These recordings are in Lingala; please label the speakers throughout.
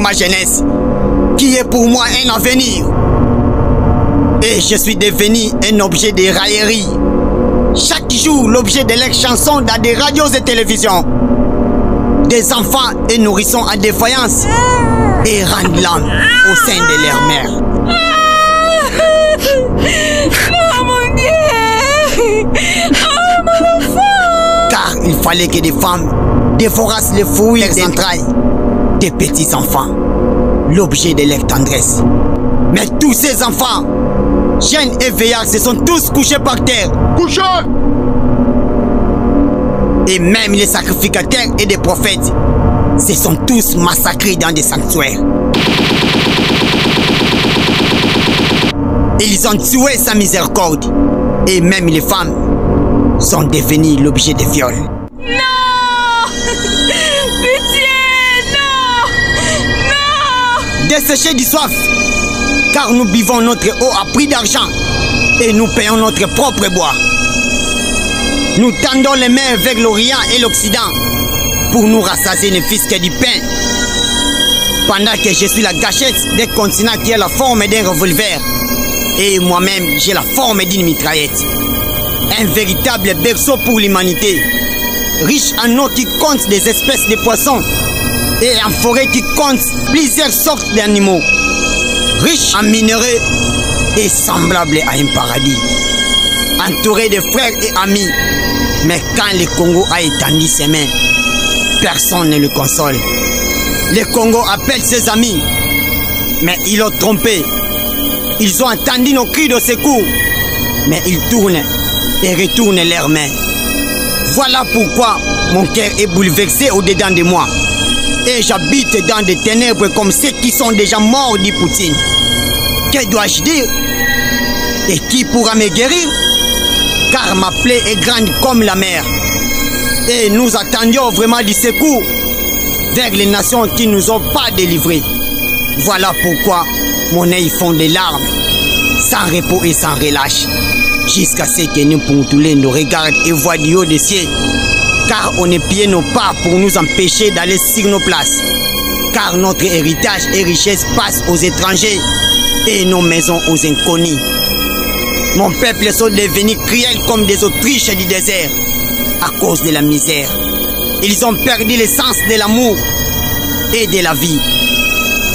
Speaker 1: ma jeunesse, qui est pour moi un avenir. Et je suis devenu un objet de raillerie. Chaque jour, l'objet de leurs chansons dans des radios et télévisions. Des enfants et nourrissons en défaillance et rendent l'âme au sein de leur mère.
Speaker 2: Non, mon Dieu! Oh, mon enfant!
Speaker 1: Car il fallait que des femmes dévorassent les fruits des entrailles des petits enfants, l'objet de leur tendresse. Mais tous ces enfants, jeunes et vieillards, se sont tous couchés par terre. Couchés! Et même les sacrificateurs et des prophètes se sont tous massacrés dans des sanctuaires. Ils ont tué sa miséricorde. Et même les femmes sont devenues l'objet de viol.
Speaker 2: Non! Pitié! Non! Non!
Speaker 1: Desséchés du soif, car nous buvons notre eau à prix d'argent et nous payons notre propre bois. Nous tendons les mains vers l'Orient et l'Occident pour nous rassasier ne fût-ce que du pain. Pendant que je suis la gâchette d'un continent qui a la forme d'un revolver et moi-même j'ai la forme d'une mitraillette. Un véritable berceau pour l'humanité, riche en eau qui compte des espèces de poissons et en forêt qui compte plusieurs sortes d'animaux, riche en minerais et semblable à un paradis, entouré de frères et amis. Mais quand le Congo a étendu ses mains, personne ne le console. Le Congo appelle ses amis, mais ils l'ont trompé. Ils ont entendu nos cris de secours, mais ils tournent et retournent leurs mains. Voilà pourquoi mon cœur est bouleversé au-dedans de moi. Et j'habite dans des ténèbres comme ceux qui sont déjà morts, dit Poutine. Que dois-je dire? Et qui pourra me guérir? Car ma plaie est grande comme la mer. Et nous attendions vraiment du secours vers les nations qui ne nous ont pas délivrés. Voilà pourquoi mon œil fond des larmes, sans repos et sans relâche, jusqu'à ce que nous Pontoulés nous regardent et voient du haut des cieux. Car on épie nos pas pour nous empêcher d'aller sur nos places. Car notre héritage et richesse passent aux étrangers et nos maisons aux inconnus. Mon peuple sont devenus cruels comme des autruches du désert à cause de la misère. Ils ont perdu l'essence de l'amour et de la vie.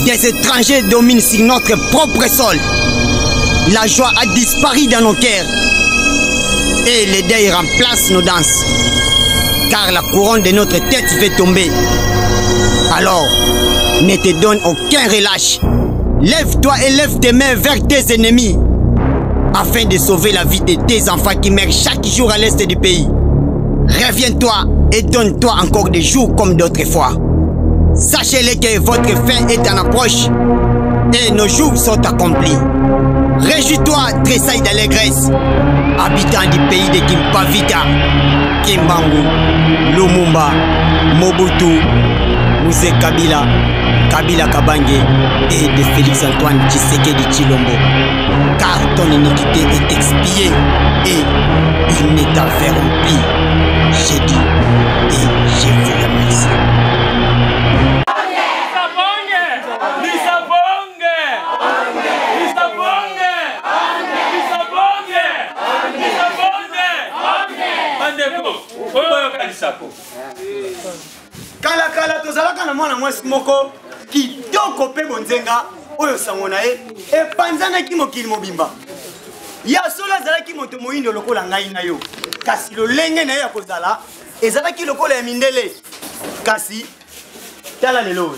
Speaker 1: Des étrangers dominent sur notre propre sol. La joie a disparu dans nos cœurs et les deuils remplacent nos danses. Car la couronne de notre tête fait tomber. Alors, ne te donne aucun relâche. Lève-toi et lève tes mains vers tes ennemis afin de sauver la vie de tes enfants qui meurent chaque jour à l'est du pays. Reviens-toi et donne-toi encore des jours comme d'autres fois. Sachez-le que votre fin est en approche et nos jours sont accomplis. Réjouis-toi, tressaille d'allégresse, habitant du pays de Kimpavita, Kimbangu, Lumumba, Mobutu, Mouzé Kabila, Kabila Kabange et de Félix Antoine Tshisekedi Tshilombo. Car ton iniquité est expiée et ils ne t'enverront plus. J'ai dit et je vous remercie. Kala tozalaka na mwana mwasi moko kitoko pe bonzenga oyo sango na ye epanzanaki mokili mobimba ya solo azalaki moto moyindo lokola ngai na yo kasi lolenge na ye ya kozala ezalaki lokola ya mindele kasi tala lelo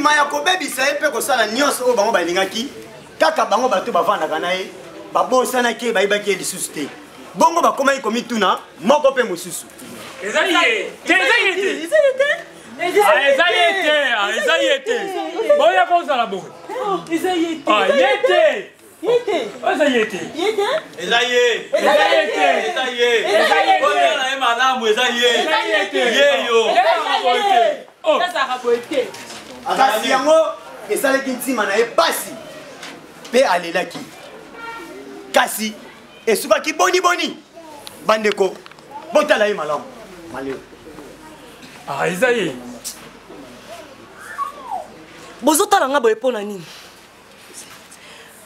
Speaker 1: Maya kobebisa ye mpe kosala nyonso oyo bango balingaki kaka bango bato bavandaka na ye babosanaki ye bayebaki ye lisusu te bongo bakomaki komituna moko mpe mosusu
Speaker 3: ezali ete boya kozala boye
Speaker 4: malamu eza ye. Ye yo.
Speaker 3: Oh.
Speaker 1: Kasi yango esalaki ntima na ye pasi mpe alelaki. Kasi esukaki boni bandeko botala ye malamu maleo.
Speaker 3: Ah, Isaïe.
Speaker 2: Bozotala nga boye pona nini?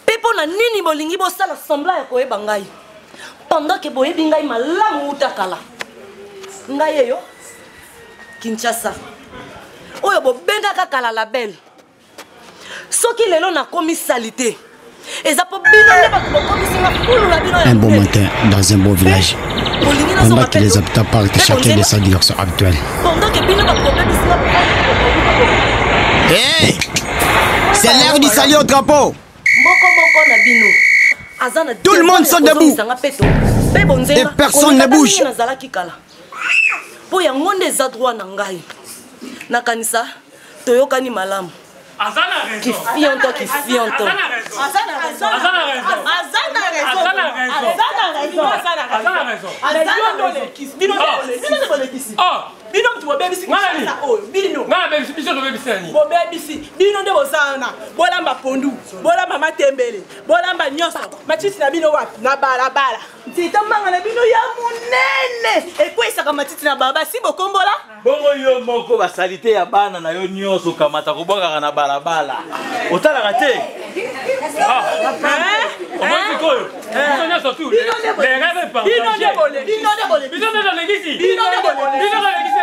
Speaker 2: Pe pona nini bolingi bosala sembla ya koyeba ngai? Pendant que boyebi ngai malamu utakala. Ngai yo Kinshasa. Oyo bobengaka kala label. Soki lelo na komi salité.
Speaker 5: Un beau matin, dans un beau village, pendant que les habitants partent chacun de sa direction habituelle.
Speaker 1: Hey, c'est l'heure du salut au drapeau. Tout le monde sont debout. Et personne ne bouge.
Speaker 2: Qui fianto.
Speaker 6: Bino tu bebisi kisa o bino
Speaker 3: ngana bebisi biso to bebisi ani
Speaker 6: bo bebisi bino nde bozana bolamba pondu bolamba matembele bolamba nyoso matiti na bino wapi na balabala ntita manga na bino ya munene ekwisa ka matiti na baba si bokombola
Speaker 4: bongo yo moko basalite ya bana na yo nyoso kamata kobwaka na balabala otalaka te
Speaker 3: on va dire quoi on a surtout les rêves pas
Speaker 6: bino nde bole
Speaker 3: bino nde legisi
Speaker 6: bino nde bole
Speaker 3: bino nde legisi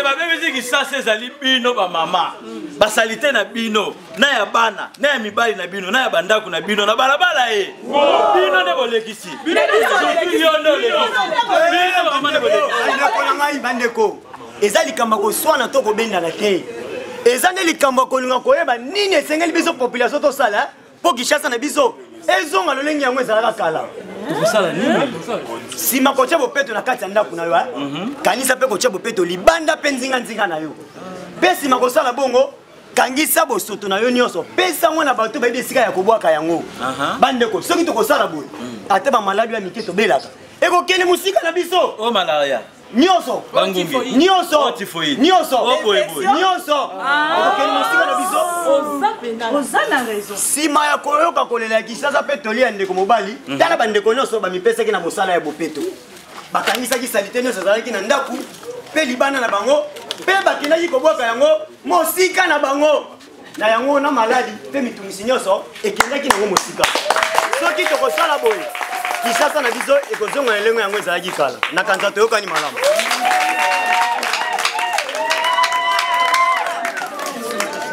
Speaker 4: babebisi kisasa ezali bino bamama basalite na bino na ya bana na ya mibali na bino na ya bandako na bino na balabala ye bino nde bolekisi
Speaker 1: bandeko eza likambo koswana to kobendana te eza nde likambo kolinga koyeba nini esengeli biso population tosala po Kinshasa na biso ezonga lolenge yango ezalaka kala
Speaker 4: tokosala nini
Speaker 1: sima kotia bopeto na kati ya ndako na yo kanisa mpe kotia bopeto libanda mpe nzinga na yo mpe sima kosala bongo kangisa bosoto na yo nyonso pesa mwana bato bayebi esika ya kobwaka yango bandeko soki tokosala boye ate bamaladi ya mike tobelaka ekokende mosika na biso
Speaker 4: o malaria
Speaker 1: nyonso nyonso sima ya koyoka kolela ya Kinshasa mpe tolia ndeko mobali tala bandeko nyonso bamipesaki na mosala ya bopeto bakangisaki salite nyonso ezalaki na ndako mpe libanda na bango mpe bakendaki kobwaka yango mosika na bango na yango na maladi mpe mitungisi nyonso ekendaki nango mosika soki tokosala boye Kinshasa na biso ekozonga na elengo yango ezalaki kala na kanza toyokani malamu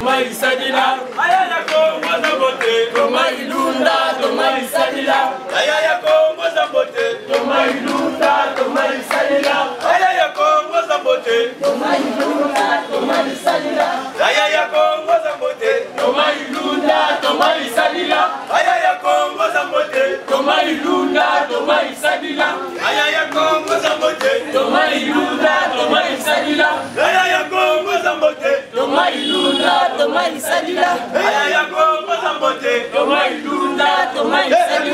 Speaker 3: Tomai Sadila, Ayaya Kongo Zambote, Tomai Lunda, Tomai Sadila, Ayaya Kongo Zambote, Tomai Lunda, Tomai Sadila, Ayaya Kongo Zambote, Tomai Lunda, Tomai Sadila, Ayaya Kongo Zambote, Tomai Lunda, Tomai Sadila, Ayaya Kongo Zambote, Tomai Lunda, Tomai Sadila, Ayaya Kongo Zambote, Tomai Lunda, Tomai Sadila, Ayaya Kongo Zambote, Tomai Lunda, Tomai Sadila, Ayaya Kongo Zambote, Tomai Lunda, Tomai Sadila.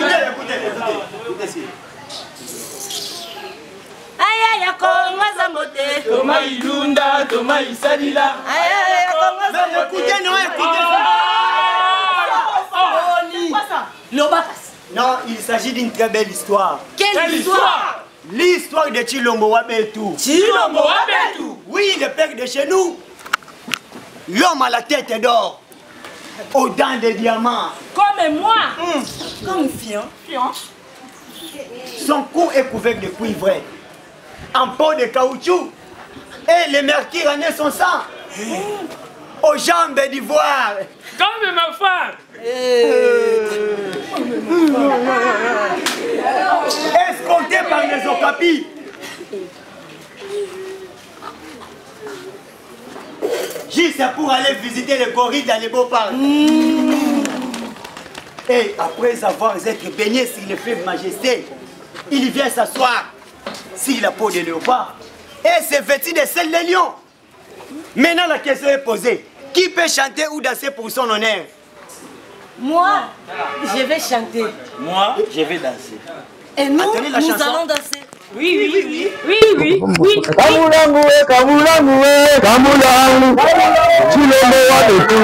Speaker 2: Ayaya Kongo Zambote,
Speaker 3: Tomai Lunda, Tomai Sadila.
Speaker 2: Ayaya Kongo Zambote.
Speaker 1: Non, il s'agit d'une très belle histoire.
Speaker 2: Quelle histoire?
Speaker 1: L'histoire de Chilombo Wabetu.
Speaker 3: Chilombo Wabetu.
Speaker 1: Oui, le père de chez nous. L'homme à la tête d'or, aux dents de diamants.
Speaker 6: Comme moi.
Speaker 2: Comme fiant.
Speaker 1: Son cou est couvert de cuivre, en peau de caoutchouc, et le mercure en est son sang. Aux jambes d'ivoire.
Speaker 3: Comme ma femme.
Speaker 1: Escorté par les okapis. Juste pour aller visiter les gorilles dans les beaux parcs. Et après avoir été baigné sur le fleuve Majesté, il vient s'asseoir sur la peau de léopard et se vêtit de celle de lion. Maintenant la question est posée. Qui peut chanter ou danser pour son honneur?
Speaker 2: Moi, je vais chanter.
Speaker 4: Moi, je vais danser.
Speaker 2: Et nous, nous allons danser. Oui.
Speaker 3: Kamulangu, Chilombo wa betu, Kamulangu, Chilombo wa betu,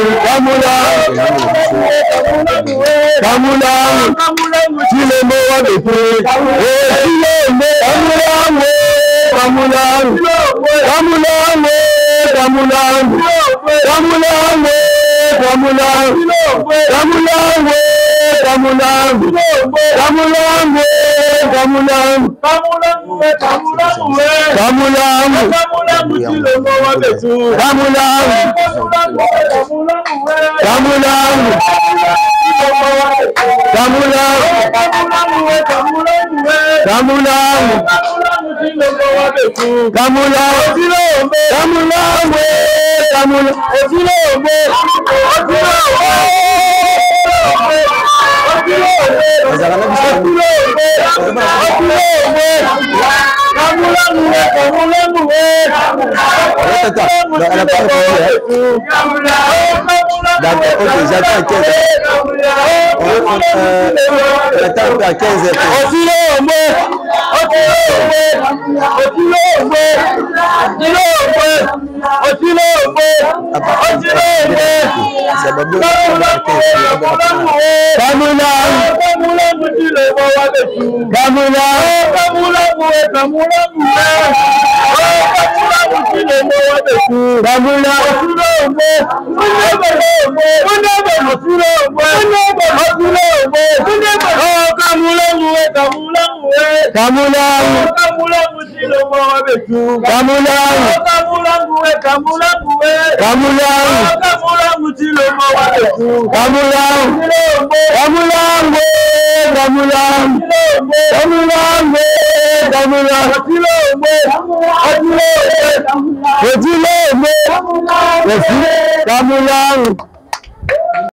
Speaker 3: Kamulangu